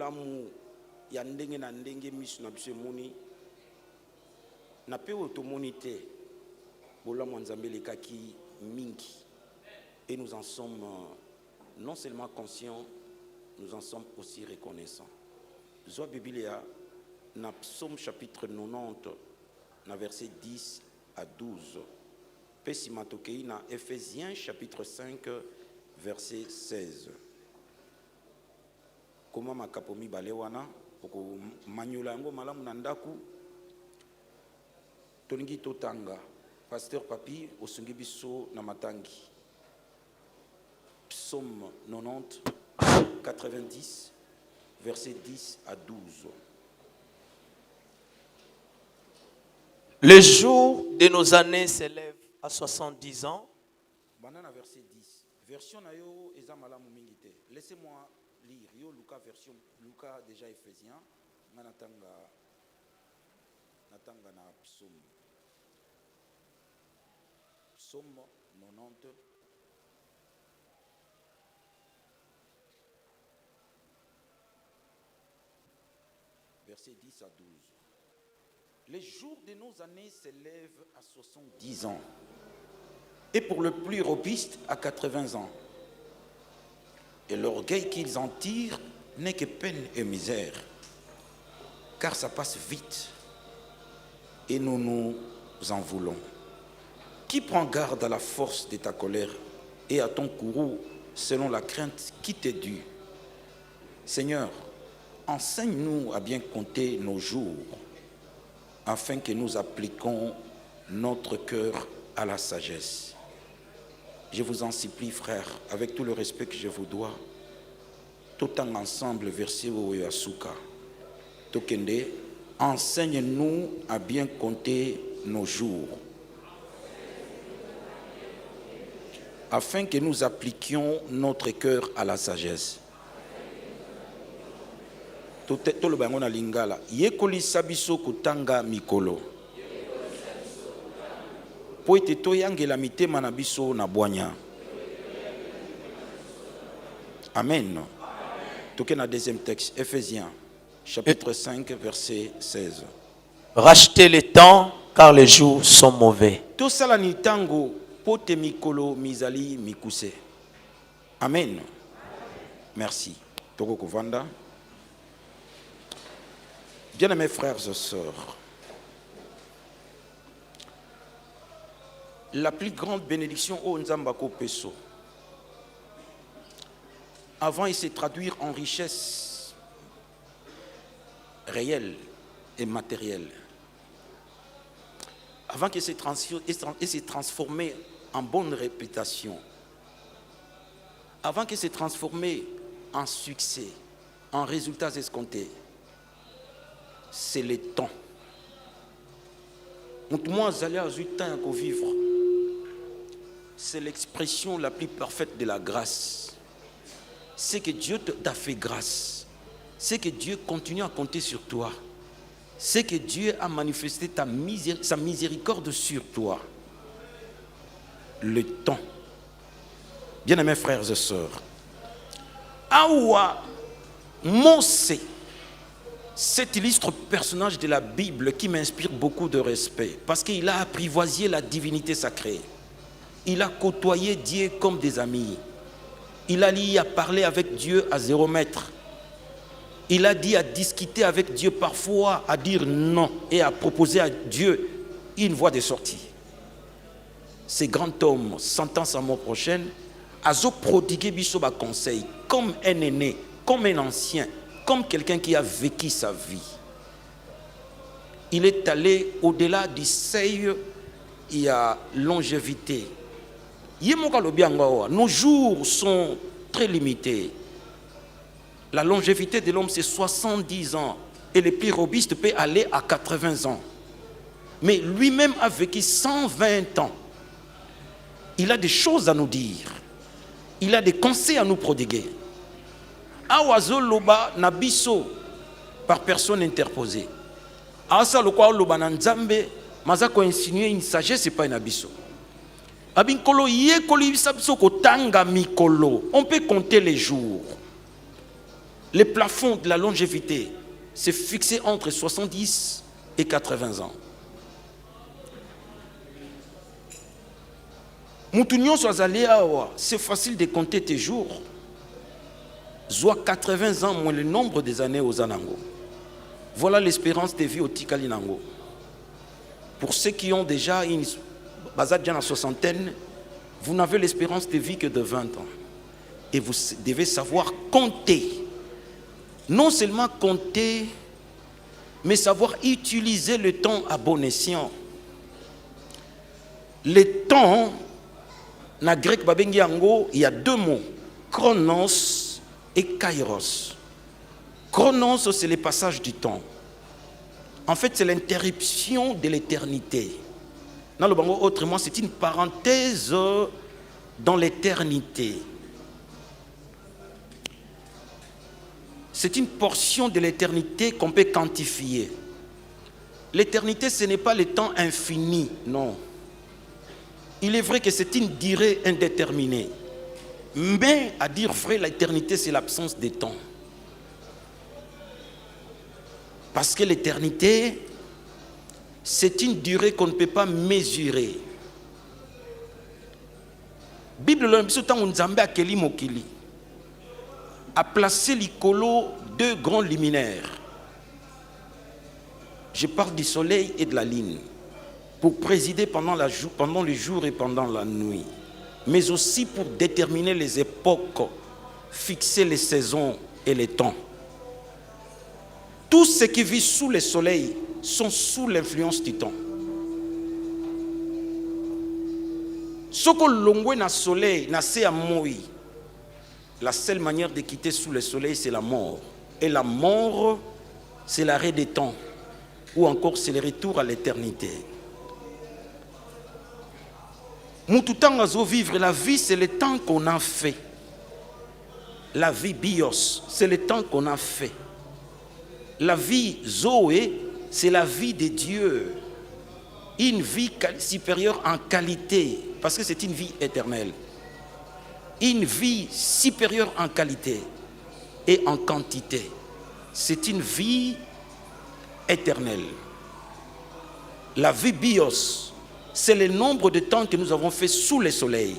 bolamu ya ndenge na ndenge misu na biso emoni na pe otomoni te bolamu nzambe lekaki mingi et nous en sommes non seulement conscients, nous en sommes aussi reconnaissants. Zoa Biblia na Psaume chapitre 90 na verset 10 à 12. Pesimatokei na Ephésiens chapitre 5 verset 16. Comment makapomi balewana poko manyola yango malamu na ndaku tolingi totanga pasteur papi osungi biso na matangi. Psaume 90 90 verset 10 à 12. Le jour de nos années s'élève à 70 ans. Banana verset 10. Version na yo eza malamu mingi te. Laissez-moi lire yo Luca version Luca déjà Éphésiens natanga na psaume. Psaume 90 verset 10 à 12. Les jours de nos années s'élèvent à 70 ans. Et pour le plus robuste, à 80 ans. Et l'orgueil qu'ils en tirent n'est que peine et misère. Car ça passe vite. Et nous nous en voulons. Qui prend garde à la force de ta colère et à ton courroux selon la crainte qui t'est due? Seigneur, enseigne-nous à bien compter nos jours, afin que nous appliquions notre cœur à la sagesse. Je vous en supplie, frères, avec tout le respect que je vous dois, tout en ensemble, verset Oyasuka. Tokende, enseigne-nous à bien compter nos jours, afin que nous appliquions notre cœur à la sagesse. Tolo bango na lingala yekoli sabiso kutanga mikolo po ete toyangela mitema na biso na bwanya. Amen. Toke na deuxième texte Ephésiens chapitre 5 verset 16. Rachetez le temps car les jours sont mauvais. Tosala ni tango pote mikolo mizali mikuse. Amen. Merci. Toko kovanda. Bien-aimés frères et sœurs, la plus grande bénédiction au Nzambako Peso, avant il se traduire en richesse réelle et matérielle, avant qu'il se transforme en bonne réputation, avant qu'il se transforme en succès, en résultats escomptés, c'est le temps. Moi, vivre, c'est l'expression la plus parfaite de la grâce. C'est que Dieu t'a fait grâce. C'est que Dieu continue à compter sur toi. C'est que Dieu a manifesté sa miséricorde sur toi. Le temps. Bien-aimés frères et sœurs, Awa Mose, cet illustre personnage de la Bible qui m'inspire beaucoup de respect parce qu'il a apprivoisé la divinité sacrée. Il a côtoyé Dieu comme des amis. Il a dit à parler avec Dieu à 0 mètre. Il a dit à discuter avec Dieu parfois, à dire non et à proposer à Dieu une voie de sortie. Ce grand homme, sentant sa mort prochaine, a prodigué Bissoba conseil comme un aîné, comme un ancien, comme quelqu'un qui a vécu sa vie. Il est allé au-delà du seuil, il y a longévité. Nos jours sont très limités. La longévité de l'homme, c'est 70 ans. Et le plus robuste peut aller à 80 ans. Mais lui-même a vécu 120 ans. Il a des choses à nous dire. Il a des conseils à nous prodiguer. Awazo loba nabiso par personne interposée. Asa lokwa loba na nzambe mazako insinuer une sagesse pas une abiso. Abinkolo ye koli biso kotanga mikolo. On peut compter les jours. Le plafond de la longévité, c'est fixé entre 70 et 80 ans. C'est facile de compter tes jours. Zoa 80 ans moins le nombre des années aux Anango. Voilà l'espérance de vie au Tikalinango. Pour ceux qui ont déjà une la soixantaine, vous n'avez l'espérance de vie que de 20 ans. Et vous devez savoir compter. Non seulement compter, mais savoir utiliser le temps à bon escient. Le temps, na grec babengi yango, il y a deux mots, chronos et kairos. Chronos, c'est le passage du temps. En fait, c'est l'interruption de l'éternité. Dans le bango, autrement, c'est une parenthèse dans l'éternité. C'est une portion de l'éternité qu'on peut quantifier. L'éternité, ce n'est pas le temps infini, non. Il est vrai que c'est une durée indéterminée. Mais, à dire vrai, l'éternité, c'est l'absence de temps. Parce que l'éternité, c'est une durée qu'on ne peut pas mesurer. Bible a placé l'icolo deux grands luminaires. Je parle du soleil et de la lune pour présider pendant le jour et pendant la nuit, mais aussi pour déterminer les époques, fixer les saisons et les temps. Tous ceux qui vivent sous le soleil sont sous l'influence du temps. Ce que l'on na soleil, na se amoi, la seule manière de quitter sous le soleil, c'est la mort. Et la mort, c'est l'arrêt des temps, ou encore c'est le retour à l'éternité. Moutoutan azo vivre, la vie, c'est le temps qu'on a fait. La vie bios, c'est le temps qu'on a fait. La vie Zoé, c'est la vie de Dieu. Une vie supérieure en qualité, parce que c'est une vie éternelle. Une vie supérieure en qualité et en quantité. C'est une vie éternelle. La vie bios, c'est le nombre de temps que nous avons fait sous le soleil.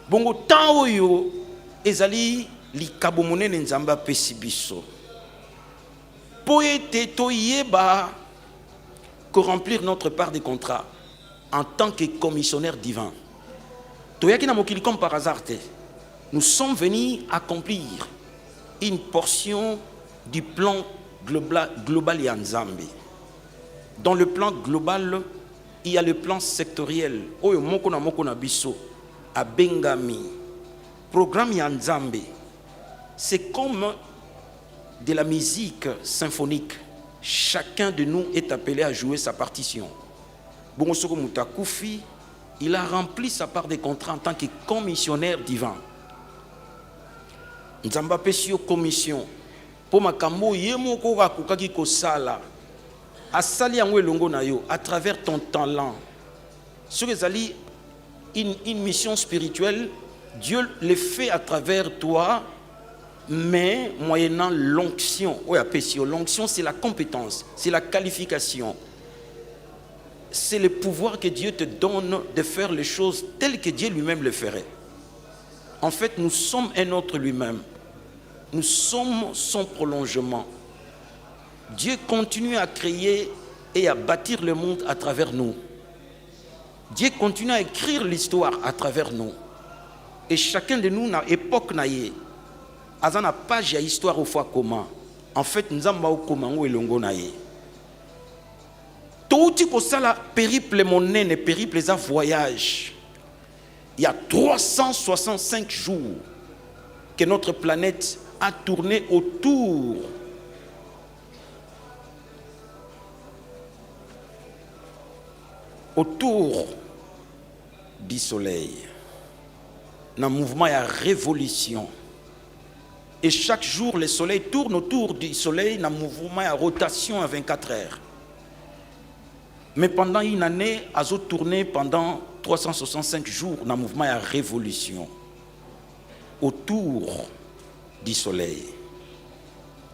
Bongo temps yo ezali likabomone nzamba pesibiso. Poete toyeba que remplir notre part des contrats en tant que commissionnaire divin. Toyaki na mokili comme par hasard. Nous sommes venus accomplir une portion du plan global Yanzambi. Dans le plan global, il y a le plan sectoriel. Oyo moko na biso a Bengami. Programme Yanzambi. C'est comme de la musique symphonique. Chacun de nous est appelé à jouer sa partition. Bongosoko Mutakoufi, il a rempli sa part des contrats en tant que commissionnaire divin. Nzamba pesio commission. Pour makambo yemoko kakukaki kosala. Asali yango elongo na yo à travers ton talent. Ce que zali une mission spirituelle, Dieu le fait à travers toi. Mais moyennant l'onction, l'onction c'est la compétence, c'est la qualification, c'est le pouvoir que Dieu te donne de faire les choses telles que Dieu lui-même le ferait. En fait, nous sommes un autre lui-même, nous sommes son prolongement. Dieu continue à créer et à bâtir le monde à travers nous. Dieu continue à écrire l'histoire à travers nous. Et chacun de nous n'a époque naïe. Azana page ya histoire au fois comment. En fait, nous avons comment où elongo naïe. Touti ko sala périple monene, périple za voyage. Il y a 365 jours que notre planète a tourné autour du soleil. Dans le mouvement, il y a révolution. Et chaque jour, le soleil tourne autour du soleil dans le mouvement, il y a rotation à 24 heures. Mais pendant une année, a tourné pendant 365 jours dans le mouvement, il y a révolution. Autour du soleil.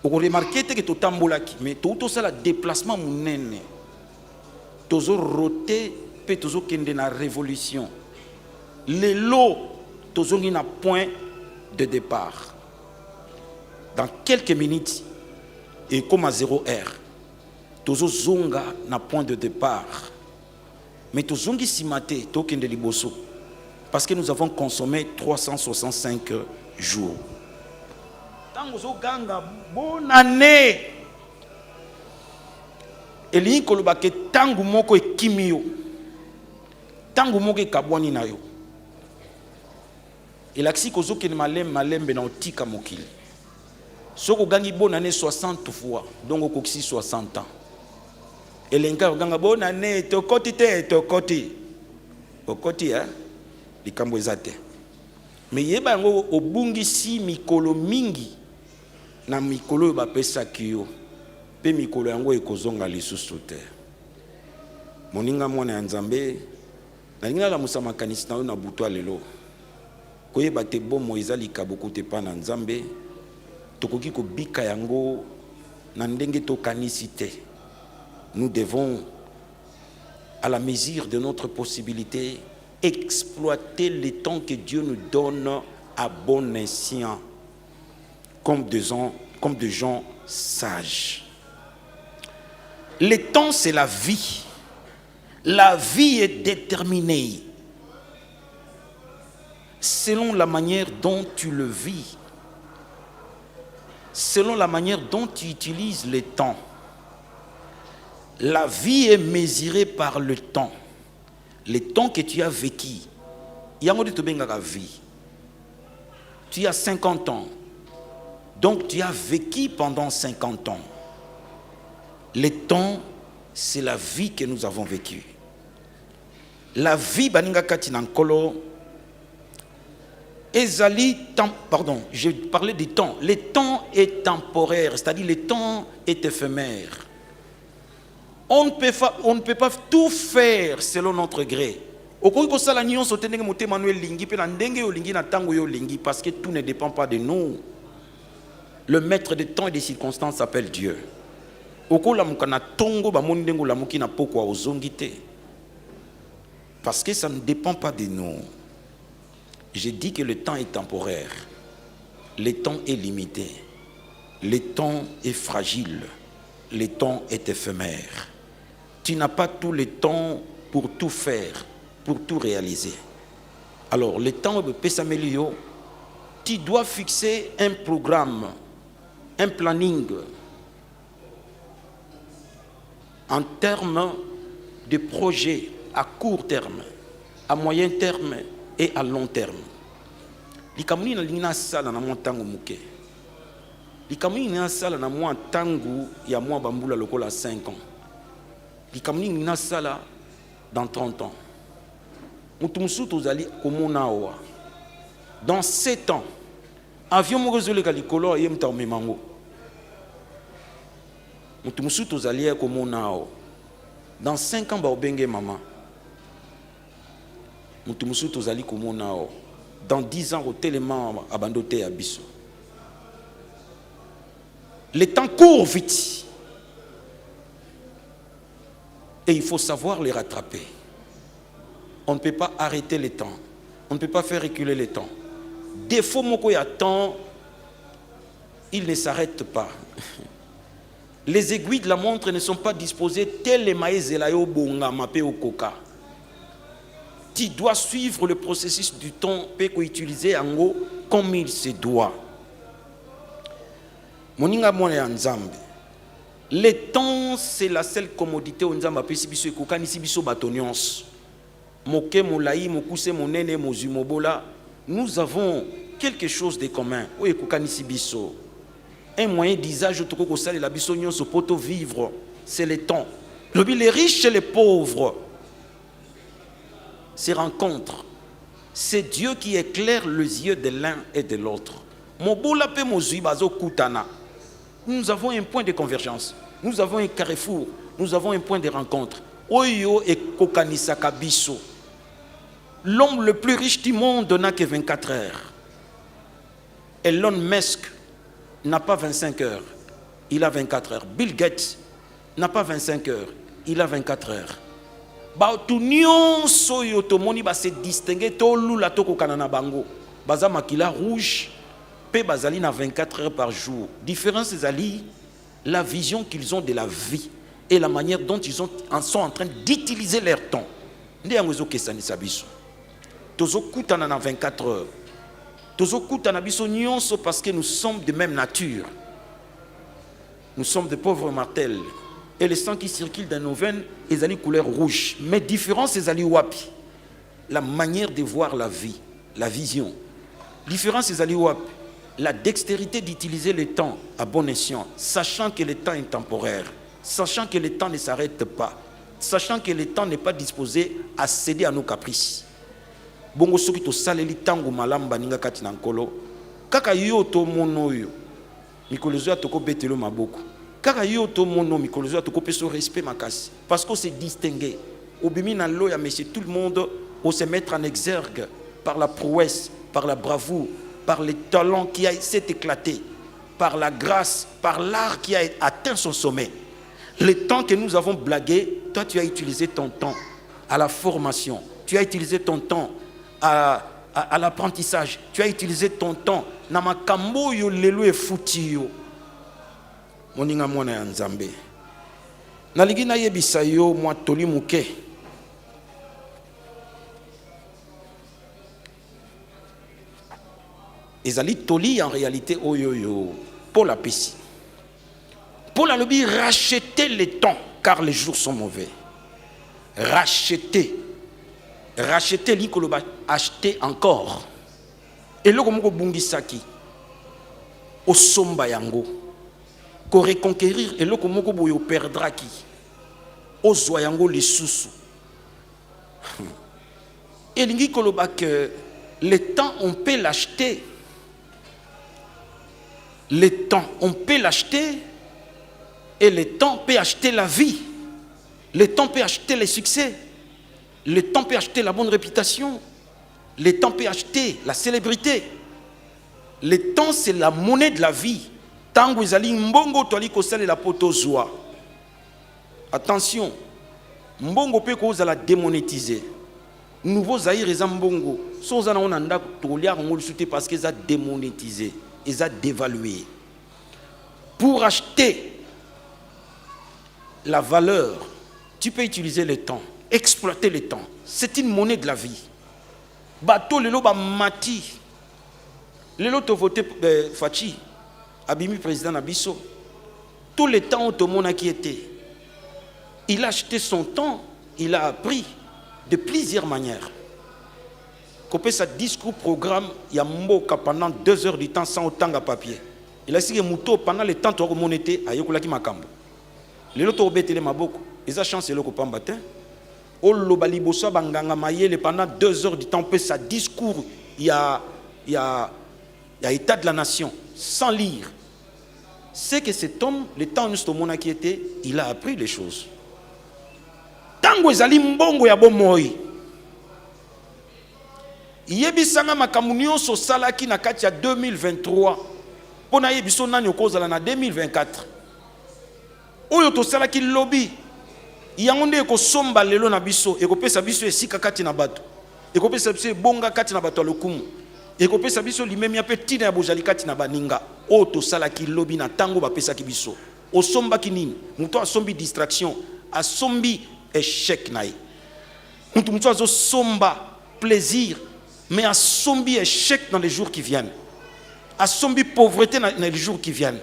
Vous remarquez que tout tambolaki, mais tout ça le déplacement mounene. Tozo roté, pe tozo kende na révolution. Les lots, tozo ni na point de départ. Dans quelques minutes, et comme à 0 heure, tozo zonga na point de départ. Mais tozo ngi simate, to kende liboso. Parce que nous avons consommé 365 jours. Tango ganga bonne année. Eli koloba ke tangu moko ekimio. Tangu moko ekabwani na yo. Elaksi kozo ke malembe na otika mokili. Soko gangi bonne année 60 fois, donc okoksi 60 ans. Elenga ganga bonne année tokoti te tokoti. Okoti hein? Likambo ezate. Mais yeba ngo obungisi mikolo mingi na mikolo ba pesa kiyo. Pe mikolo yango ekozonga lisusu te. Moninga mwana ya Nzambe na linga la musama kanisi na yo na butwa lelo. Koyeba te bomo ezali kaboko te pa na Nzambe. Tokoki ko bika yango na ndenge to kanisi te. Nous devons à la mesure de notre possibilité exploiter le temps que Dieu nous donne à bon escient comme des gens sages. Le temps, c'est la vie. La vie est déterminée selon la manière dont tu le vis, selon la manière dont tu utilises le temps. La vie est mesurée par le temps. Le temps que tu as vécu. Il y a un de la vie. Tu as 50 ans. Donc tu as vécu pendant 50 ans. Le temps, c'est la vie que nous avons vécue. La vie, baninga kati nankolo, ezali, pardon, je parlais du temps. Le temps est temporaire, c'est-à-dire le temps est éphémère. On ne peut pas tout faire selon notre gré. Parce que tout ne dépend pas de nous. Le maître des temps et des circonstances s'appelle Dieu. Parce que ça ne dépend pas de nous. J'ai dit que le temps est temporaire. Le temps est limité. Le temps est fragile. Le temps est éphémère. Tu n'as pas tout le temps pour tout faire, pour tout réaliser. Alors, le temps peut s'améliorer. Tu dois fixer un programme, un planning en termes de projets à court terme, à moyen terme et à long terme. Likamuni na lingina sala na mwantangu muke. Likamuni na sala na mwantangu ya mwa bambula lokola 5 ans. Likamuni na sala dans 30 ans. Mutumsu tozali komona owa. Dans 7 ans, avion mozole kalikolo yemta omemango. Mutumsu tozali komona owa. Dans 5 ans ba obenge maman. Mutumsu tozali komona owa. Dans 10 ans, au tellement abandonné à Bissau. Le temps court vite. Et il faut savoir les rattraper. On ne peut pas arrêter le temps. On ne peut pas faire reculer le temps. Des fois, il y a temps, il ne s'arrête pas. Les aiguilles de la montre ne sont pas disposées telles les maïs et la bonga mapé au coca. Tu dois suivre le processus du temps pour utiliser en gros comme il se doit. Moninga mwana nzambe. Le temps, c'est la seule commodité où nzamba pesi biso ekokanisi biso batonyons. Moke molai mokuse monene mozumobola, nous avons quelque chose de commun. O ekokanisi biso. Un moyen d'usage toko ko sala la biso nyonso poto vivre, c'est le temps. Les riches et les pauvres se rencontrent. C'est Dieu qui éclaire les yeux de l'un et de l'autre. Nous avons un point de convergence. Nous avons un carrefour. Nous avons un point de rencontre. L'homme le plus riche du monde n'a que 24 heures. Elon Musk n'a pas 25 heures, il a 24 heures. Bill Gates n'a pas 25 heures, il a 24 heures. Tout nyonso yo tomoni ba se distinguer to lula to kokana na bango. Baza makila rouge, pe bazali na 24 heures par jour. Différence ezali la vision qu'ils ont de la vie et la manière dont ils sont en train d'utiliser leur temps. Nde yango ezo kesanisa biso. Tozo kutana na 24 heures. Tozo kutana biso nyonso parce que nous sommes de même nature. Nous sommes de pauvres mortels. Et le sang qui circule dans nos veines est de couleur rouge. Mais différence est ali wapi. La manière de voir la vie, la vision. Différence est ali wapi. La dextérité d'utiliser le temps à bon escient, sachant que le temps est temporaire, sachant que le temps ne s'arrête pas, sachant que le temps n'est pas disposé à céder à nos caprices. Bongo soki to saleli tango malamba ninga kati na nkolo. Kaka yo to mono yo. Mikolozo ya toko betelo maboko. Kaka yo to mono mikolozo ya toko peso respect makasi. Parce qu'on s'est distingué. Obimi na loya monsieur tout le monde on se mettre en exergue par la prouesse, par la bravoure, par le talent qui s'est éclaté, par la grâce, par l'art qui a atteint son sommet. Le temps que nous avons blagué, toi tu as utilisé ton temps à la formation, tu as utilisé ton temps à l'apprentissage, tu as utilisé ton temps na makambo yo lelo e futi yo. Moninga mwana ya Nzambe. Nalingi na yebisa yo mwa toli muke. Ezali toli en réalité oyoyo Paul a péci. Paul a le dit racheter le temps car les jours sont mauvais. Racheter. Racheter l'ikoloba acheter encore. Et le komoko bungisaki osomba yango ko reconquérir et le komoko boyo perdra ki ozwa yango lisusu. Et lingi koloba que le temps on peut l'acheter. Le temps on peut l'acheter et le temps peut acheter la vie. Le temps peut acheter les succès. Le temps peut acheter la bonne réputation. Le temps peut acheter la célébrité. Le temps, c'est la monnaie de la vie. Tango ezali mbongo toali kosala la poto zwa. Attention, mbongo pe ko la démonétiser. Nouveau Zaïre eza mbongo. So za na onanda tolia ngol souté parce que ça démonétisé, ils a dévalué. Pour acheter la valeur, tu peux utiliser le temps, exploiter le temps. C'est une monnaie de la vie. Bateau lelo ba mati. Lelo to voté Fachi, Abimi président Nabiso. Tout le temps où tout le monde a qui était. Il a acheté son temps, il a appris de plusieurs manières. Copé sa discours programme, il y a Mboka pendant 2 heures du temps sans autant de papier. Il a dit que Mouto pendant le temps de monété a yokulaki makambo. Lelo to obetele maboko, ils a chance le copain matin. O lobaliboso banganga mayele pendant 2 heures du temps pe sa discours, il y a état de la nation sans lire. C'est que cet homme, le temps où nous sommes qui était, il a appris les choses. Tango ezali mbongo ya bomoi. Yebisanga makamunio so salaki na kati ya 2023. Pona yebiso nani okozala na 2024. Oyo to salaki lobby. Yango nde ko somba lelo na biso, ekopesa biso esika kati na bato. Ekopesa biso bonga kati na bato lokumu. Ekopesa biso limemi ya petina ya bojali kati na baninga. Oyo to salaki lobby na tango bapesa ki biso. Osomba kinini, muto asombi distraction, asombi échec naï. Mutu azo somba plaisir, mais asombi échec dans les jours qui viennent. Asombi pauvreté dans les jours qui viennent.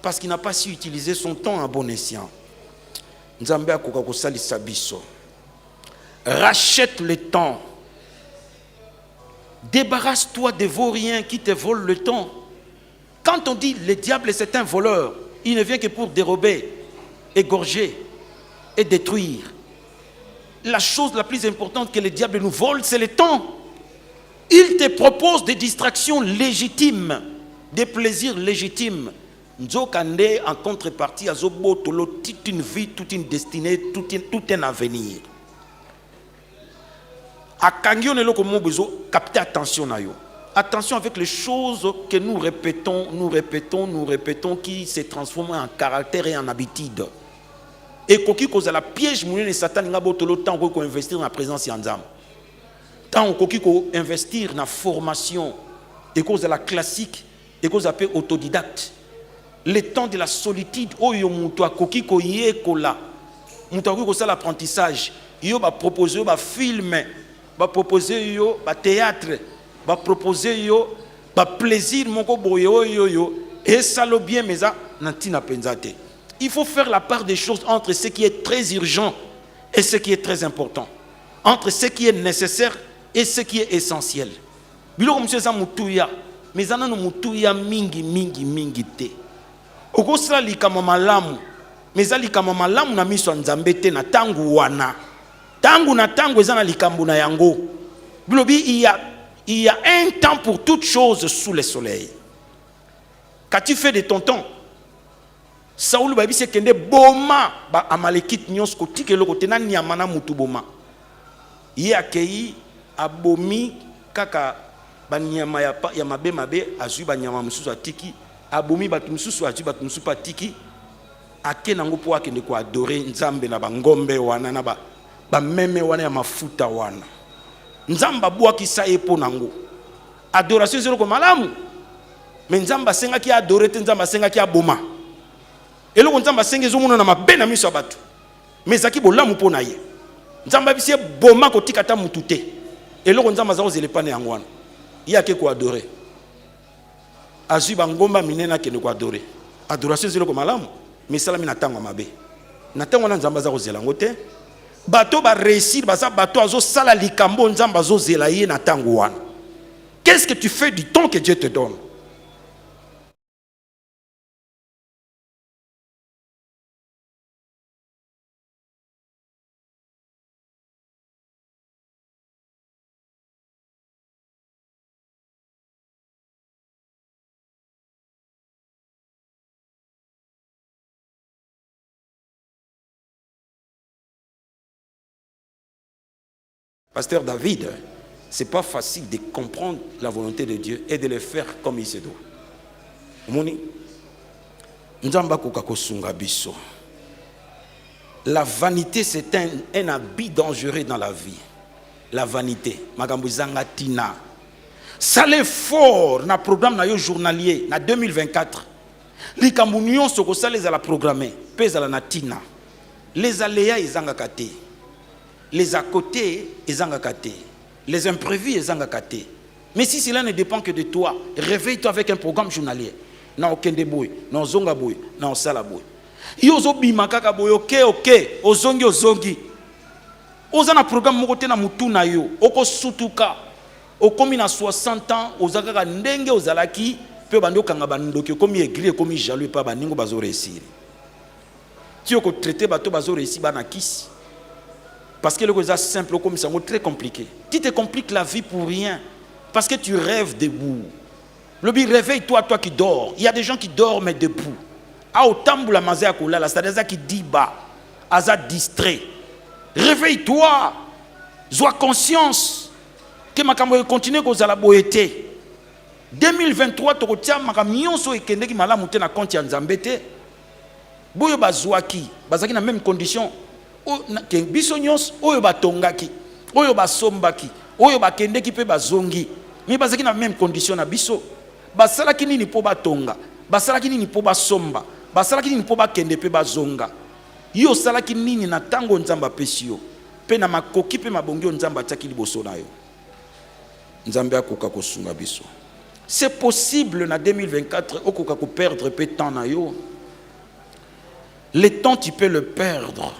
Parce qu'il n'a pas su utiliser son temps à bon escient. Nzambe akoka kosalisa biso. Rachète le temps. Débarrasse-toi des vauriens qui te volent le temps. Quand on dit le diable c'est un voleur, il ne vient que pour dérober, égorger et détruire. La chose la plus importante que le diable nous vole, c'est le temps. Il te propose des distractions légitimes, des plaisirs légitimes. Nzokande en contrepartie à Zobotolo, toute une vie, toute une destinée, tout un avenir. A Kangyo ne loko mo bezo capter attention na yo. attention avec les choses que nous répétons, qui se transforment en caractère et en habitude. Et koki cause la piège moulin Satan nga botolo temps ko investir dans la présence yanzam. Tant koki ko investir dans la formation et cause de la classique et cause appelé autodidacte. Le temps de la solitude oyo muto koki ko yekola. Muto ko ça l'apprentissage. Yo ba proposer ba film, ba proposer yo ba théâtre, ba proposer yo ba plaisir moko boyo yo et ça le bien mais ça nantina penzate. Il faut faire la part des choses entre ce qui est très urgent et ce qui est très important. Entre ce qui est nécessaire et ce qui est essentiel. Bilo monsieur ça mutuya, mais ça non mutuya mingi te. Okosala likama malamu, mais ça likama malamu na miso nzambe te na tangu wana. Tangu na tangu ezana likambu na yango. Bilo bi il y a un temps pour toute chose sous le soleil. Quand tu fais de ton temps, Saoul babi se kende boma ba amalekite nyos ko tikelo ko tena nyamana mutu boma. Ye akei abomi kaka banyama ya mabe azu banyama mususu atiki abomi batu mususu azu batu mususu patiki akena ngo po akende ko adorer nzambe na bangombe wana na ba meme wana ya mafuta wana. Nzamba bua kisa epo nango. Adoration zero ko malamu. Mais nzamba senga ki adorer te nzamba senga ki aboma. Et le nzamba senga zo mona na mabe na miso abatu. Mais zaki bolamu po na ye. Nzamba bisie boma ko tikata mutute. Et le nzamba za ozele pane yangwana. Ya ke ko adorer. Azu bangomba minena ke ne ko adorer. Adoration zero ko malamu. Mais salami na tango mabe. Na tango na nzamba za ozela ngote. Bato ba réussir baza bato azo sala likambo nzamba zo zela ye na tango wana. Qu'est-ce que tu fais du temps que Dieu te donne? Pasteur David, c'est pas facile de comprendre la volonté de Dieu et de le faire comme il se doit. Moni, nzamba koka kosunga biso. La vanité, c'est un habit dangereux dans la vie. La vanité. Makambo zanga tina. Ça l'effort na programme na yo journalier na 2024. Likambo nyonso ko ça les ala programmer, pesa la natina. Les aléas izanga kate. Les à côté, ils ont gâté. Les imprévus, ils ont gâté. Mais si cela ne dépend que de toi, réveille-toi avec un programme journalier. Na okende boy, na zonga boy, na osala boy. Yozo bimakaka boy, ok, ozongi. Ozana programme mokote na mutu na yo, oko sutuka. Okomi na 60 ans, ozakaka ndenge ozalaki, pe bando kanga bandoki, komi aigri, komi jaloux pa baningo bazo réussir. Tu oko traiter bato bazo réussir bana kisi. Parce que le chose simple comme ça, c'est très compliqué. Tu te compliques la vie pour rien. Parce que tu rêves debout. Le but, réveille-toi, toi qui dors. Il y a des gens qui dorment debout. Ah, au tambour la mazé à koula, la c'est qui dit bas. Aza distrait. Réveille-toi. Sois conscience. Que ma caméra continue à la boété. 2023, tu retiens ma camion so et kende qui m'a la monté na compte yanzambete. Boyo bazouaki. Bazaki na même condition. Biso nyos oyo batongaki oyo basombaki oyo bakendeki pe bazongi mi bazaki na même condition na biso basalaki nini po batonga basalaki nini po basomba basalaki nini po bakende pe bazonga yo salaki nini na tango nzamba pesio pe na makoki pe mabongi nzamba ataki liboso na yo nzambe akoka kosunga biso. C'est possible na 2024 okoka ko perdre pe temps na yo. Le temps tu peux le perdre.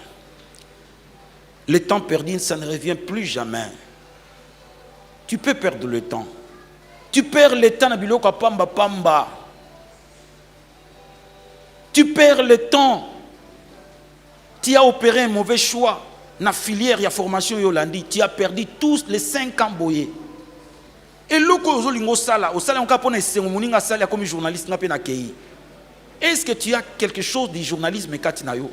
Le temps perdu, ça ne revient plus jamais. Tu peux perdre le temps. Tu perds le temps, Nabiloka Pamba Pamba. Tu perds le temps. Tu as opéré un mauvais choix. Na filière, il y a formation Yolandi. Tu as perdu tous les 5 ans boyés. Et loko ozolingo sala, au sala on kapona semoninga sala comme journaliste na pe na kei. Est-ce que tu as quelque chose du journalisme katinayo?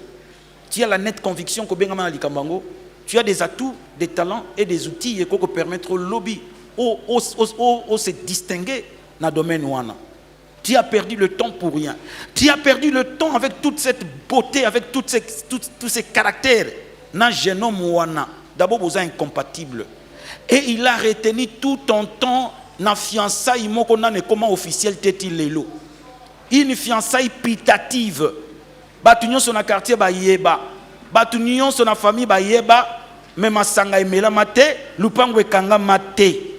Tu as la nette conviction que benga na likambango. Tu as des atouts, des talents et des outils qui peuvent permettre au lobby se distinguer dans le domaine wana. Tu as perdu le temps pour rien. Tu as perdu le temps avec toute cette beauté, avec tous ces caractères. Dans jeune homme wana, d'abord vous êtes incompatible. Et il a retenu tout ton temps dans fiançailles moko na comment officiel teti lelo. Une fiançaille pitative. Batunyon son quartier ba yeba. Batunyon son famille ba yeba. Mais masanga emela mate, lupango ekanga mate.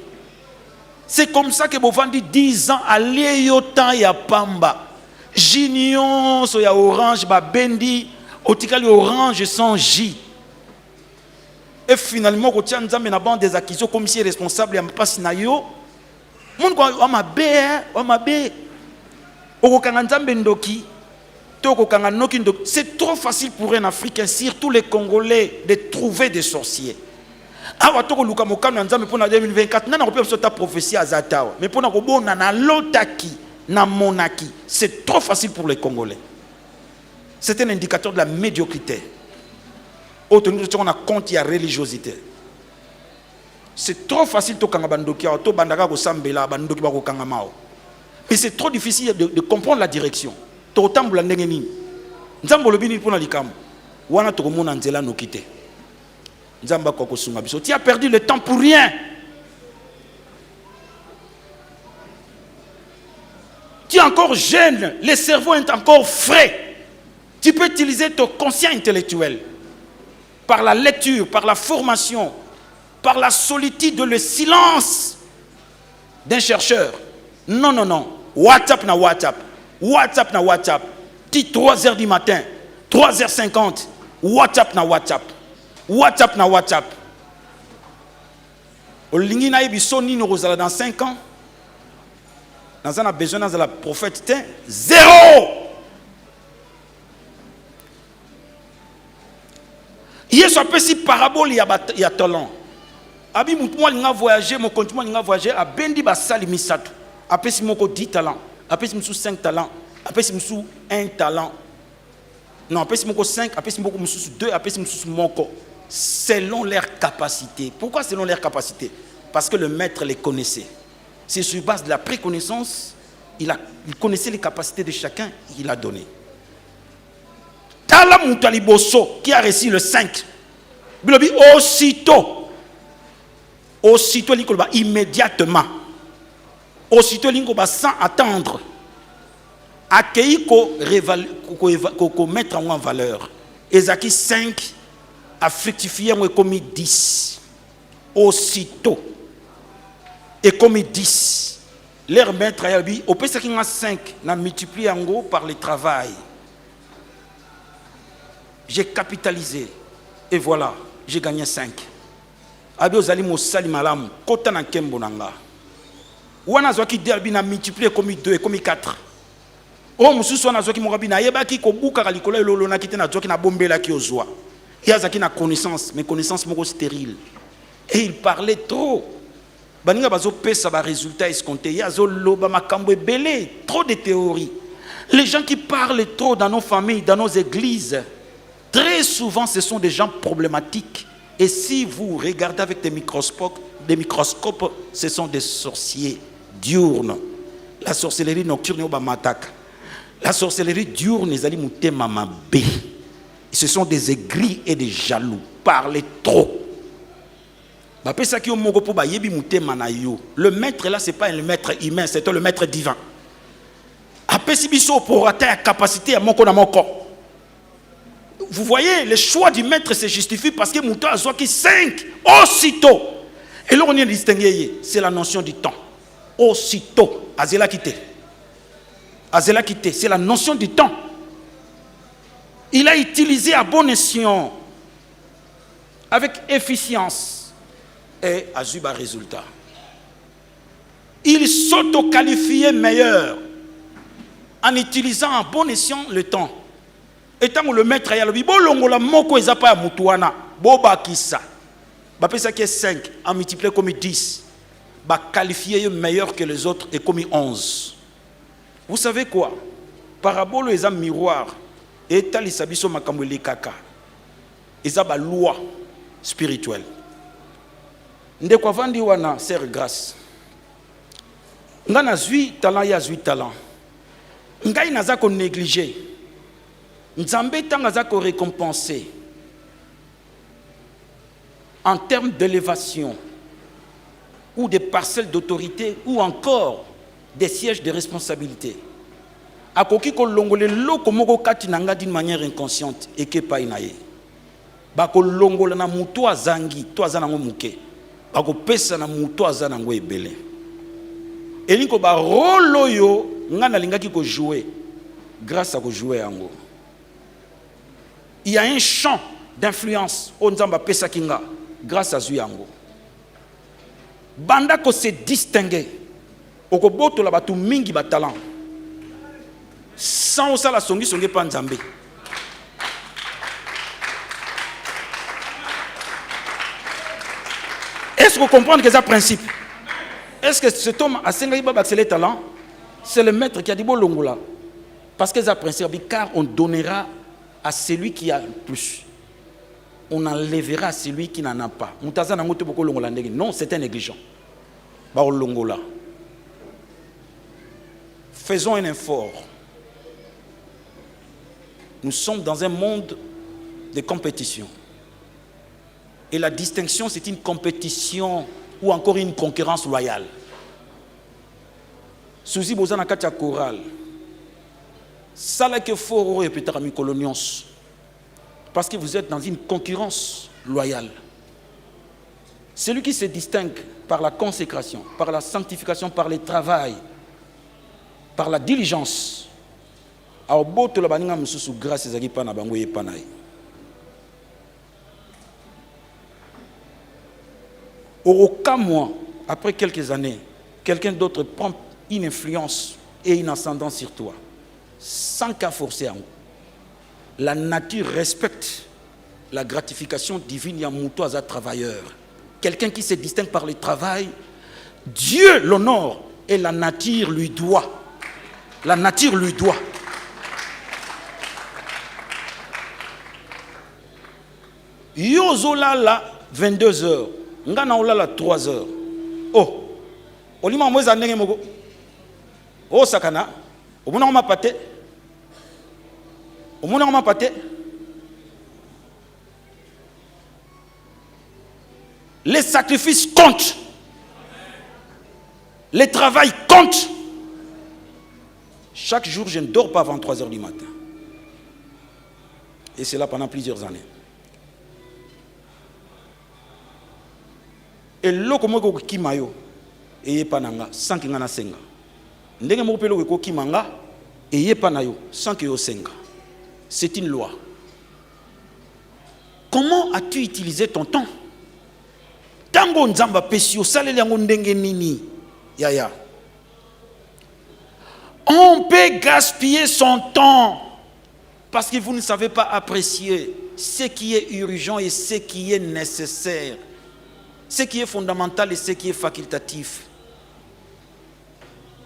C'est comme ça que vous vendez 10 ans à l'éyotan ya pamba. Jinion so ya orange ba bendi, otikali orange sans J. Et finalement ko tia nzambe na bande des acquisitions comme si responsable ya mpasi na yo. Mon ko o mabe. Okokanga nzambe ndoki. Tokokanga noki ndoki. C'est trop facile pour un Africain, surtout les Congolais, de trouver des sorciers. Awa toko luka mokano nzambe pona 2024 nana kopia sota prophétie azatawa mais pona ko bona na lotaki na monaki c'est trop facile pour les Congolais. C'est un indicateur de la médiocrité. Autre nous on a compte il y a religiosité. C'est trop facile to kanga bandoki to bandaka ko sambela bandoki ba ko kanga mao. Mais c'est trop difficile de comprendre la direction. To tambula ndenge nini. Nzambo lobini pona likamu. Wana to komona nzela nokite. Tu as perdu le temps pour rien. Tu es encore jeune, le cerveau est encore frais. Tu peux utiliser ton conscient intellectuel par la lecture, par la formation, par la solitude, le silence d'un chercheur. Non. WhatsApp na WhatsApp. WhatsApp na WhatsApp. Dis 3h du matin, 3h50. WhatsApp na WhatsApp. WhatsApp na WhatsApp. Olingi na yebiso ni rozala dans 5 ans. Dans un besoin dans la prophète 0. Yesu apesi parabole ya talent. Abi moi linga voyager, mon continent linga voyager a bendi basali misato. Apesi moko 10 talents, apesi msou 5 talents, apesi msou 1 talent. Non, apesi moko 5, apesi moko msou 2, apesi msou moko. Selon leur capacité. Pourquoi selon leur capacité? Parce que le maître les connaissait. C'est sur base de la préconnaissance, il connaissait les capacités de chacun, il a donné. Tala Moutaliboso qui a reçu le 5. Bilobi aussitôt, immédiatement. Aussitôt, sans attendre. Accueillir qu'on mettre en valeur. Ezaki 5. A fructifié et commis 10 aussitôt et commis 10 leur maître a dit au pèse qui a 5 n'a multiplié en gros par le travail. J'ai capitalisé et voilà j'ai gagné 5. Abi ozali mo sali malamu kota na kembo nanga wana zoki derbi na multiplié commis 2 et commis 4. O mususu wana zoki mo rabina yebaki ko buka kalikola lolo na kite na zoki na bombela ki ozwa. Il y a une connaissance, mais connaissance stérile. Et il parlait trop. Baninga bazo pesa ba résultat escompté. Il y a zoloba makambo belé, trop de théories. Les gens qui parlent trop dans nos familles, dans nos églises, très souvent ce sont des gens problématiques. Et si vous regardez avec des microscopes, ce sont des sorciers diurnes. La sorcellerie nocturne au Bamatak. La sorcellerie diurne, les ali mutema mabe. Ce sont des aigris et des jaloux. Parlez trop. Le maître là, ce n'est pas le maître humain, c'est le maître divin. Vous voyez, le choix du maître se justifie parce que Mouta a 5 aussitôt. Et là, on est distingué. C'est la notion du temps. Aussitôt. Azela quitté. C'est la notion du temps. Il a utilisé à bon escient, avec efficience, et a eu un résultat. Il s'auto-qualifiait meilleur en utilisant à bon escient le temps. Et tant que le maître a dit, bolongola moko ezapa mutuana, boba kisa. Bapé ça qui est 5, en multiplié comme 10, bah qualifié meilleur que les autres et comme 11. Vous savez quoi? Parabole est un miroir. Et tali sabiso makamwele kaka. Eza ba loi spirituelle. ndeko avandi wana sœur grâce nga nazwi talent ya zwi talent ngai naza ko négliger nzambe tanga za ko récompenser en termes d'élévation ou de parcelles d'autorité ou encore des sièges de responsabilité akoki ko longole loko moko kati nanga d'une manière inconsciente et que pa inaye ba ko longola na muto azangi to azana ngo muke ba ko pesa na muto azana ngo ebele elinko ba rolo yo nga na lingaki ko jouer grâce à ko jouer yango il y a un champ d'influence au nzamba pesa kinga grâce à Zuyango. Banda ko se distinguer. Oko boto la batu mingi ba talent. Sans ça la songi songi pa nzambe. Est-ce que vous comprenez que c'est un principe? Est-ce que cet homme a sengi ba accélérer talent? C'est le maître qui a dit bolongola. Parce que c'est un principe, car on donnera à celui qui a le plus. On enlèvera celui qui n'en a pas. Non, c'est un négligent. Faisons un effort. Nous sommes dans un monde de compétition. Et la distinction, c'est une compétition ou encore une concurrence loyale. Souzi Bozana Katia Choral. Ça là que faut répéter à mes colonions. Parce que vous êtes dans une concurrence loyale. Celui qui se distingue par la consécration, par la sanctification, par le travail, par la diligence, au bout de la baninga mususu grâce à Zagi Pana Bango Panaï. Au cas moi, après quelques années, quelqu'un d'autre prend une influence et une ascendance sur toi, sans qu'à forcer en haut. La nature respecte la gratification divine. Il y a un à travailleur. Quelqu'un qui se distingue par le travail, Dieu l'honore et la nature lui doit. La nature lui doit. Yozola la 22h. Ngana ola la 3h. Oh. Olima mweza ndenge moko. Oh sakana. Omuna ma pate. Les sacrifices comptent. Le travail compte. Chaque jour, je ne dors pas avant 3h du matin. Et c'est là pendant plusieurs années. Et lokomoko kimayo et pananga sans que ngana senga. Ndenge mo pelo ko kimanga et panayo sans que yo senga. C'est une loi. Comment as-tu utilisé ton temps? Tango nzamba pesio saleli yango ndenge nini? Yaya. On peut gaspiller son temps parce que vous ne savez pas apprécier ce qui est urgent et ce qui est nécessaire. Ce qui est fondamental et ce qui est facultatif.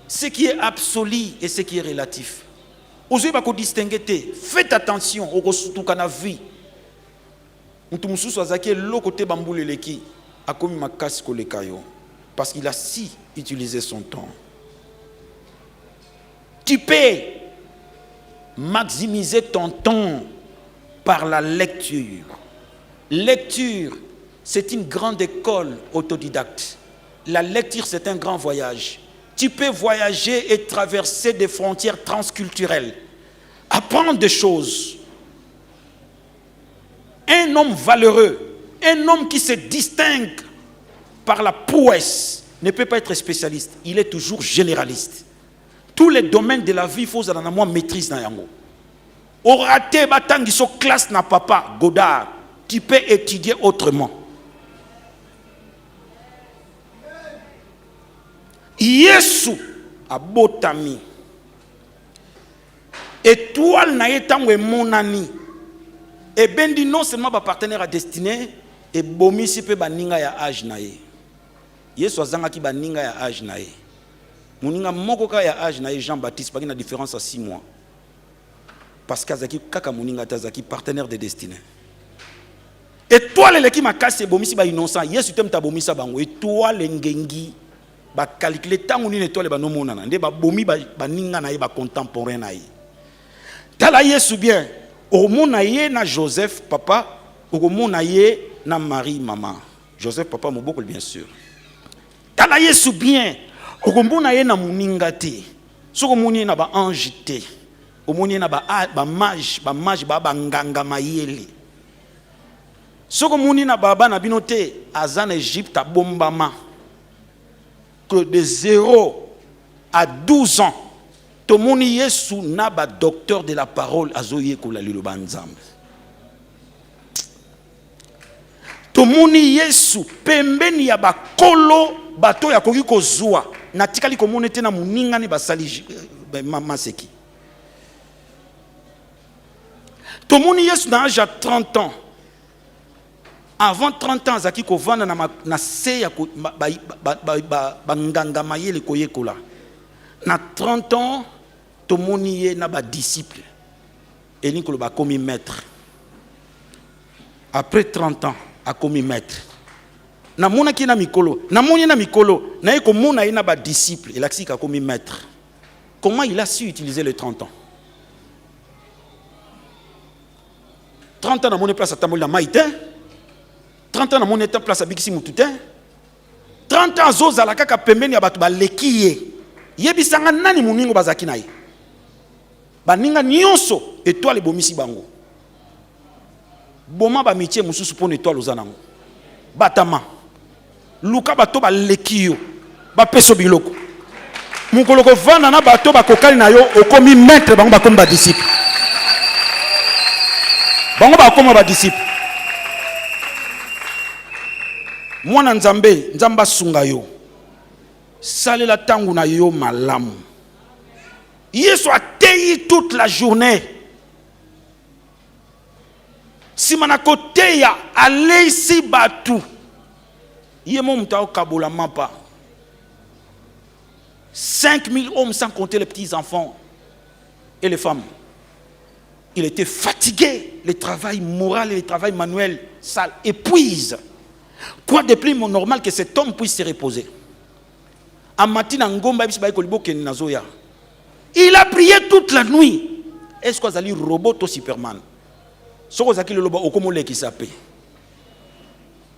Ce qui est absolu et ce qui est relatif. Aujourd'hui, il faut distinguer. Faites attention au ressources qu'on a vu. Parce qu'il a si utilisé son temps. Tu peux maximiser ton temps par la lecture. Lecture, c'est une grande école autodidacte. La lecture, c'est un grand voyage. Tu peux voyager et traverser des frontières transculturelles. Apprendre des choses. Un homme valeureux, un homme qui se distingue par la prouesse, ne peut pas être spécialiste. Il est toujours généraliste. Tous les domaines de la vie, il faut que moi maîtrise dans yango. Au raté, batangi so classe na papa, Godard, tu peux étudier autrement. Yesu abotami. Étoile na yetango monani. Et ben dit non seulement ba partenaire à destinée et bomi si pe baninga ya âge na ye. Yesu azanga ki baninga ya âge na ye. Muninga moko ka ya âge na ye Jean-Baptiste pas une différence à 6 mois. Parce qu'azaki kaka muninga tazaki partenaire de destinée. étoile qui m'a cassé bomisi ba innocent yesu tem ta bomisa bango étoile ngengi ba calculer tangu ni étoile ba no monana nde ba bomi ba ninga na ye ba contemporain na ye tala yesu bien omona ye na Joseph papa omona ye na Marie maman Joseph papa moboko bien sûr tala yesu bien omona ye na muninga te soko moni na ba ange te omoni na ba mage ba nganga mayele soko moni na baba na binote azan Égypte a bombama que de 0 à 12 ans to moni yesu na ba docteur de la parole azoye ko la lilo banzambe to moni yesu pembeni ya ba kolo bato ya koki kozwa na tikali ko moni te na muninga ni basali maseki to moni yesu na âge à 30 ans. Avant 30 ans, Zaki Kovana na seya banganga mayele koyekola. Na 30 ans, tomoniye na ba disciple. Et nikolo ba komi maître. Après 30 ans, a komi maître. Na mona ki na mikolo, na moni na mikolo, na yeko mona na ba disciple, il a ka komi maître. Comment il a su utiliser les 30 ans? 30 ans na moni place à tamoli na maïté. 30 ans na mon état place à Bikisi Mutute. 30 ans zoza la kaka pembeni ya batu ba lekiye. Yebisanga nani muningo bazaki na ye. Baninga nyonso étoile bomisi bango. Boma ba métier mususu pona étoile ozanango. Batama. Luka bato ba lekiyo. Ba peso biloko. Mukoloko vana na bato ba kokali na yo okomi maître bango ba komi ba disciple. Bango ba komi ba disciple. Mwana nzambe nzamba sunga yo salela tangu na yo malamu Yesu ateyi toute la journée simana koteya aleisi batu yemo mutao kabola mapa 5000 hommes sans compter les petits enfants et les femmes. Il était fatigué, le travail moral et le travail manuel ça épuise. Quoi de plus normal que cet homme puisse se reposer? Il a prié toute la nuit. Est-ce que vous allez robot ou Superman? Ce que vous allez le robot, comment les qui s'appelle?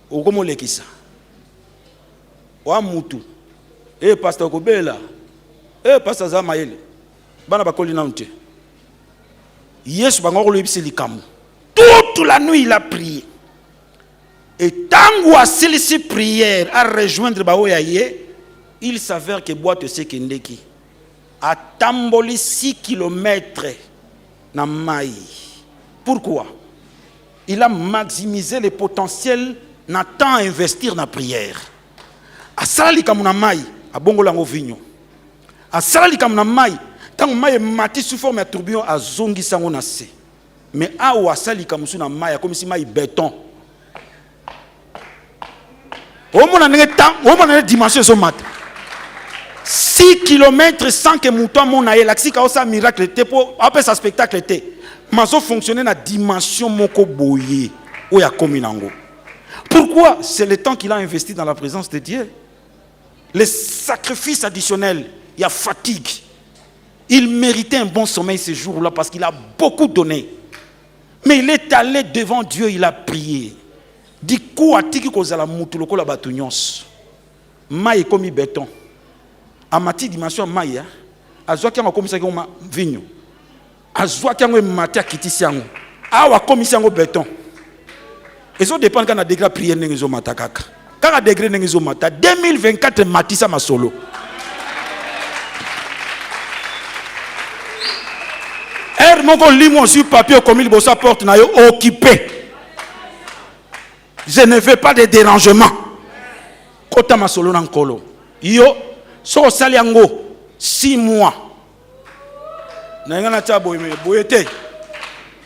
Comment les qui ça? Wa mutu. Eh pasteur Kobela. Eh pasteur Zamael. Bana bakoli na unte. Yesu bangoko le bisi likamu. Toute la nuit il a prié. Et tant que ces prières à rejoindre Baoyaye, il s'avère que boîte sekendeki a tamboli 6 km na maï. Pourquoi? Il a maximisé le potentiel na temps à investir na prière. A salali kamuna maï, a bongolango vigno. A salali kamuna maï, tant maï mati sous forme de tourbillon a zongi sango na se. Mais a ou a salali kamusu na maï, comme si maï béton. Au moins, on a une dimension de mat. 6 km sans que mouton mon aïe, l'axi kaosa miracle était pour après ce spectacle était. Mazo fonctionner na dimension moko boye ou ya kominango. Pourquoi? C'est le temps qu'il a investi dans la présence de Dieu. Les sacrifices additionnels, il y a fatigue. Il méritait un bon sommeil ce jour-là parce qu'il a beaucoup donné. Mais il est allé devant Dieu, il a prié. Du coup, atiki kozala mutu lokola batu nyonso. Maï komi béton. A mati dimension maï, azwa kiango komisa kiango vigno. Azwa kiango mati akitisi yango. Awa komisa yango béton. Et ça dépend quand on a degré prière n'engizo mata kaka. Quand on a degré n'engizo mata 2024 matisa masolo. Moko limo sur papier comme il bossa porte na yo occupé. Je ne veux pas de dérangement. Kota masolo na nkolo. Yo so sali yango 6 mois. Na ngana cha boyete.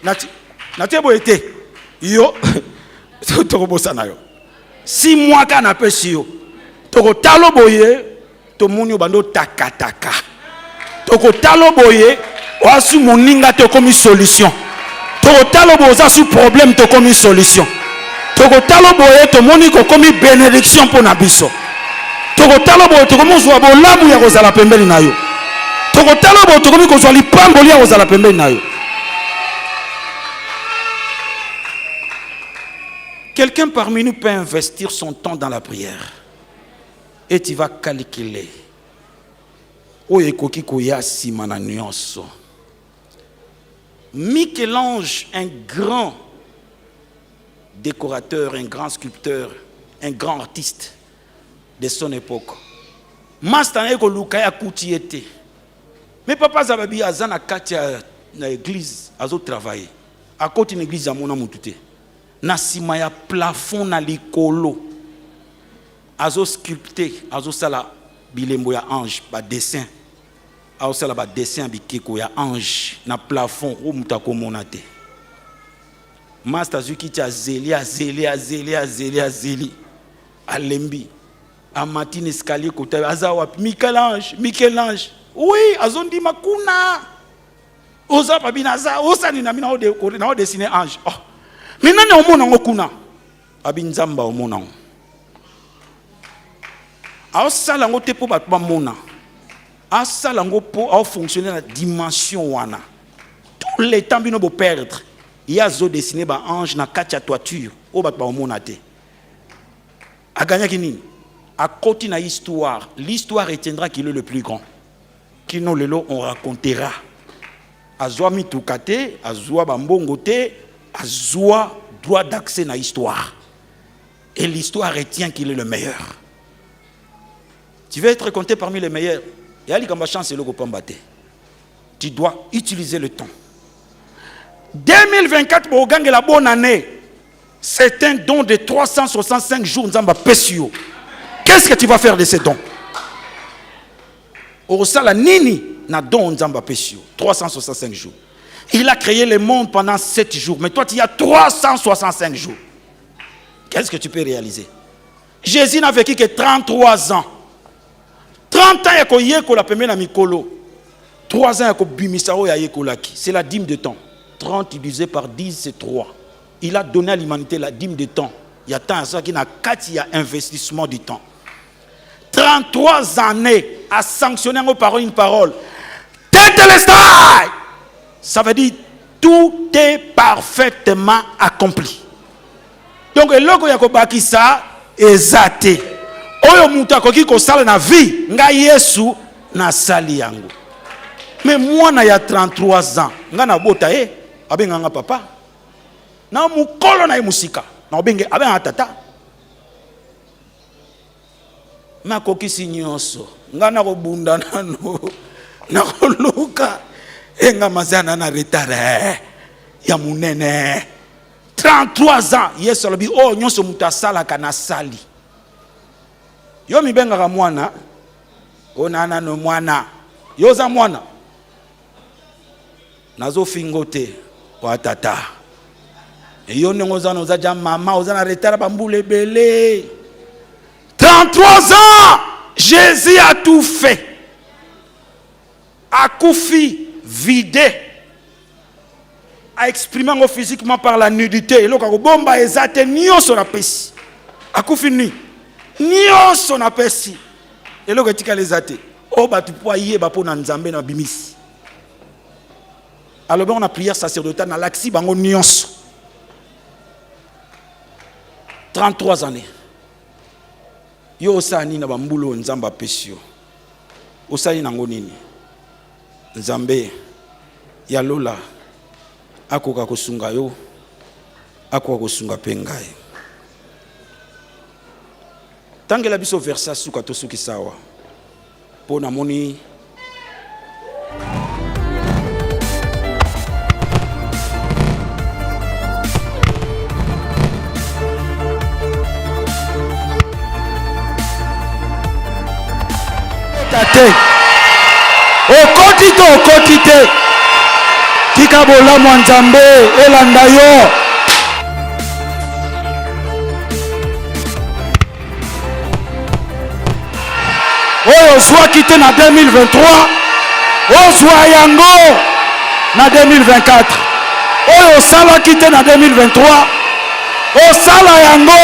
Na te boyete. Yo to bossa na yo. 6 mois kana pesi yo. To talo boye to munyo bando takataka. To talo boye oasu moninga te comme solution. To talo boza su problème te comme solution. tokotalo boye tomoni kokomi bénédiction pour na biso. Tokotalo boye tokomi zwa bolamu ya kozala pembeni na yo. Tokotalo boye tokomi kozwa lipangoli ya kozala pembeni na yo. Quelqu'un parmi nous peut investir son temps dans la prière. Et tu vas calculer. Michel-Ange, un grand décorateur, un grand sculpteur, un grand artiste de son époque. Mais papa Zababi a zana katia na église, a travaillé. À côté d'une église à mon amour tout. Na sima ya plafond na likolo azo sculpté azo sala bilembo ya ange ba dessin azo sala ba dessin bikeko ya ange na plafond o mutako monate master zuki tia zeli alembi a matine escalier kota azawa Michel-Ange oui azo ndima kuna oza babina za osani na mina o dessiner ange oh. Minane omona ngokuna abinzamba omona asala ngote po bat ba mona asala ngo po a fonctionner na dimension wana tout le temps bino bo perdre ya zo dessiner ba ange na katia toiture o bat ba omona te a gagné kini a côté na histoire l'histoire retiendra qu'il est le plus grand kino lelo on racontera azwa mitukate azwa bambongo te Azoua droit d'accès à l'histoire. Et l'histoire retient qu'il est le meilleur. Tu veux être compté parmi les meilleurs. Et à l'égard chance, tu dois utiliser le temps. 2024, pour gagner la bonne année, c'est un don de 365 jours. Qu'est-ce que tu vas faire de ces dons? Au sala nini na don nzamba pesio 365 jours. Il a créé le monde pendant 7 jours. Mais toi, tu as 365 jours. Qu'est-ce que tu peux réaliser? Jésus n'a vécu que 33 ans. 30 ans, il y a la première mikolo. 3 ans, il y a c'est la dîme de temps. 30 divisé par 10, c'est 3. Il a donné à l'humanité la dîme de temps. Il y a tant à ça qu'il y a 4, il y a investissement du temps. 33 années à sanctionner par une parole. Tétélestai! Ça veut dire tout est parfaitement accompli. Donc le logo yakobaki ça ezate. Oyo muta koki ko sala na vie nga Yesu na sali yango. Mais moi na ya 33 ans nga na bota abenga nga papa. Na mukolo na musika. Na obenge abenga tata. Na koki sinyoso nga na kobunda nano na koluka. Enga mazana na retard ya munene 33 ans yesu lobi oh nyonso mutasala kana sali yo mibenga ka mwana onana no mwana yoza mwana nazo fingote wa tata yo nengoza no za mama ozana retard bambule belé 33 ans Jésus a tout fait a koufi vidé, à exprimer physiquement par la nudité. Et là, quand bomba ezate nio son apesi, à coup fini, nio son apesi. Et là, quand tu les athées, oh bah tu peux y aller pour n'enzamber na bimis. Alors on a prière sacerdotale na laxi bango nios. 33 années. Yo osani na bambulo nzamba pesio. Osani nango nini? Nzambe ya lola akoka kosunga yo akoka kosunga pengai tangela biso versa suka to suki sawa pona moni tate okotite tika bola mwanzambe elanda yo oyo soit quitté na 2023 ozwa yango na 2024 oyo sala quitté na 2023 osala yango.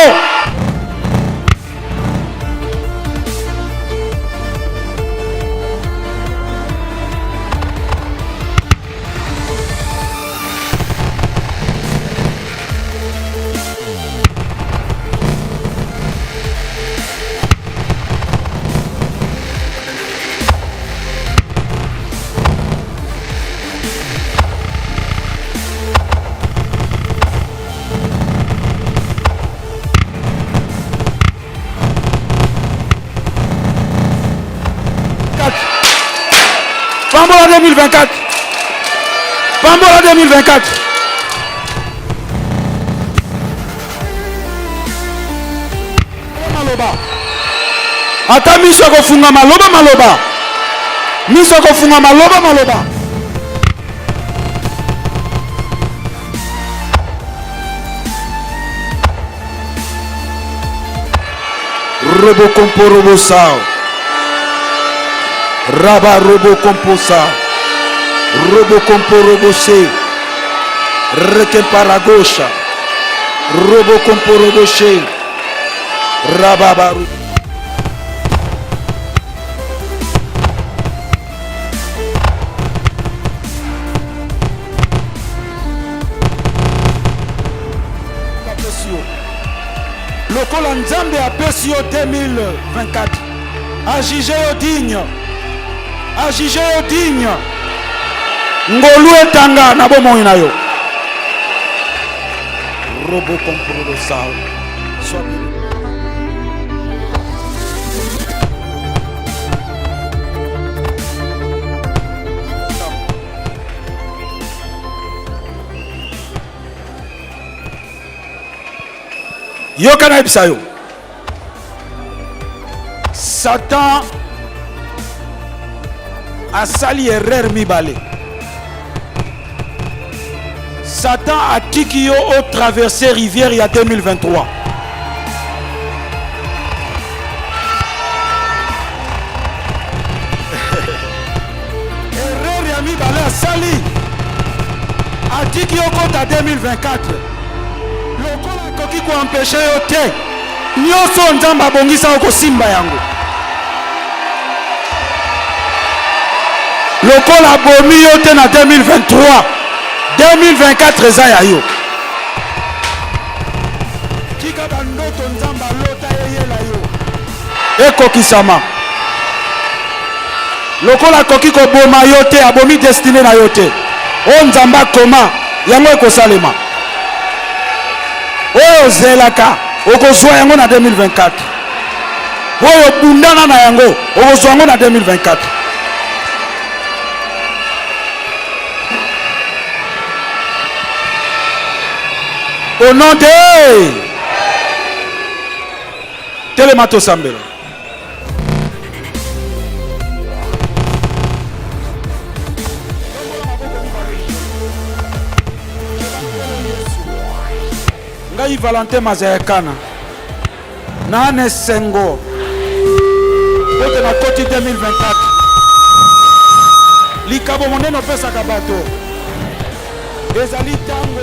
Pambola 2024. Pambola 2024. Maloba. Ata miso kofunga maloba maloba. Miso kofunga maloba maloba. Robo kompo robo sao. Raba robo composa, robo compo robosé, requemparagosha, robo compo robosé, rababaru. Lokola Nzambe apesi yo 2024, agige yo digne. Agige yo digne. Ngolu etanga na bomoi na yo. Robo komporo sao. Yo kana ebisa yo. Satan asali erreur mibale. Satan a tiki yo au traverser rivière il y a 2023. Erreur ya mibale asali a tiki yo kota 2024. Lokola koki ko empêcher yo te. Nyoso Nzamba bongisa ko simba yango. Lokola bomi yo te na 2023 2024 eza ya yo. Kika bandoto Nzamba lota yeyela yo ekokisama. Lokola koki ko boma yo te abomi destiné na yo te. O Nzamba koma yango ekosalema. Oyo zelaka okozwa yango na 2024. Oyo bundana na yango okozwa yango na 2024. Au nom de Telemato Sambela. Ngai Valentin Mazayakana. Nane Sengo. Bote na koti 2024. Likabo moneno pesa kabato. Ezali tango.